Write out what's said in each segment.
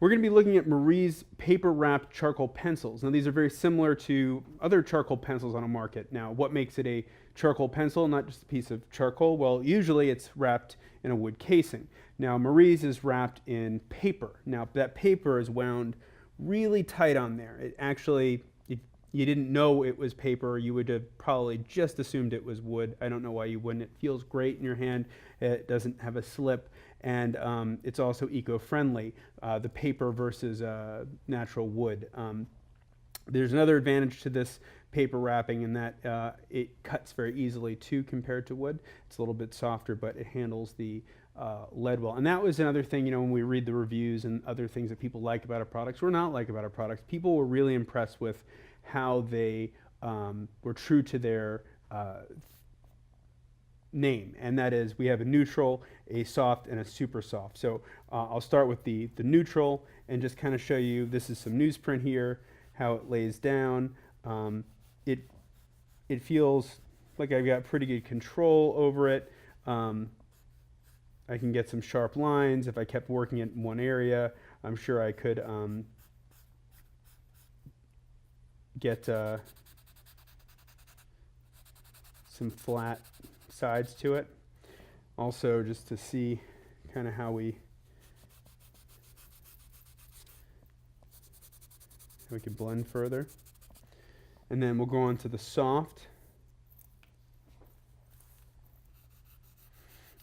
we're going to be looking at Marie's paper wrapped charcoal pencils. Now these are very similar to other charcoal pencils on the market. Now what makes it a charcoal pencil, not just a piece of charcoal? Well, usually it's wrapped in a wood casing. Now Marie's is wrapped in paper. Now that paper is wound really tight on there. It actually, if you didn't know it was paper, you would have probably just assumed it was wood. I don't know why you wouldn't. It feels great in your hand. It doesn't have a slip, and it's also eco-friendly, the paper versus natural wood. There's another advantage to this paper wrapping in that it cuts very easily too compared to wood. It's a little bit softer, but it handles the lead well. And that was another thing, you know, when we read the reviews and other things that people like about our products or not like about our products, people were really impressed with how they were true to their name, and that is we have a neutral, a soft, and a super soft. So I'll start with the neutral and just kind of show you, this is some newsprint here, how it lays down. It feels like I've got pretty good control over it. I can get some sharp lines. If I kept working it in one area, I'm sure I could get some flat sides to it. Also, just to see kind of how we can blend further. And then we'll go on to the soft.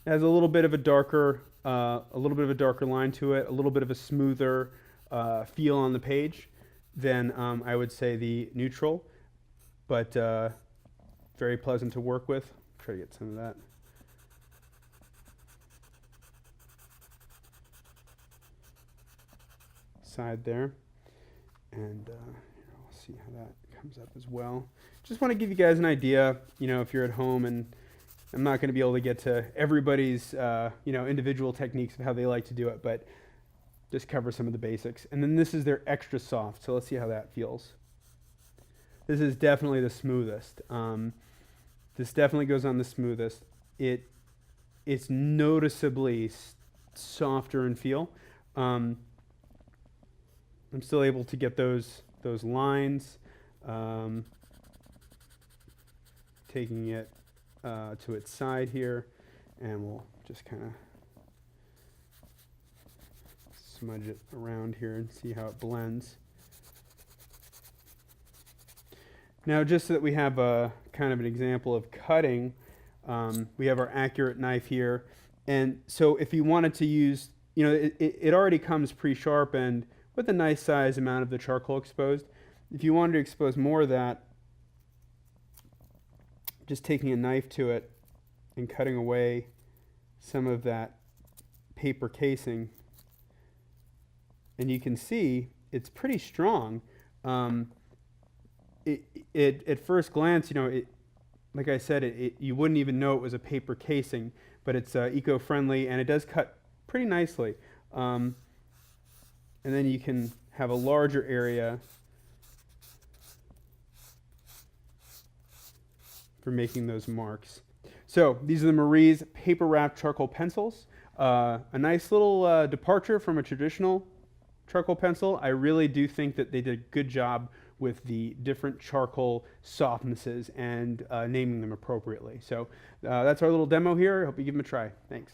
It has a little bit of a darker line to it, a little bit of a smoother feel on the page than I would say the neutral, but very pleasant to work with. Try to get some of that. Side there, and we'll see how that comes up as well. Just want to give you guys an idea, you know, if you're at home, and I'm not going to be able to get to everybody's individual techniques of how they like to do it, but just cover some of the basics. And then this is their extra soft, so let's see how that feels. This is definitely the smoothest. This definitely goes on the smoothest. It's noticeably softer in feel. I'm still able to get those lines, taking it to its side here, and we'll just kind of smudge it around here and see how it blends. Now, just so that we have a kind of an example of cutting, we have our accurate knife here, and so if you wanted to use, you know, it already comes pre-sharpened with a nice size amount of the charcoal exposed. If you wanted to expose more of that, just taking a knife to it and cutting away some of that paper casing, and you can see it's pretty strong. At first glance, you know, like I said, you wouldn't even know it was a paper casing, but it's eco-friendly and it does cut pretty nicely. And then you can have a larger area for making those marks. So these are the Marie's paper wrapped charcoal pencils. A nice little departure from a traditional charcoal pencil. I really do think that they did a good job with the different charcoal softnesses and naming them appropriately. So that's our little demo here. I hope you give them a try. Thanks.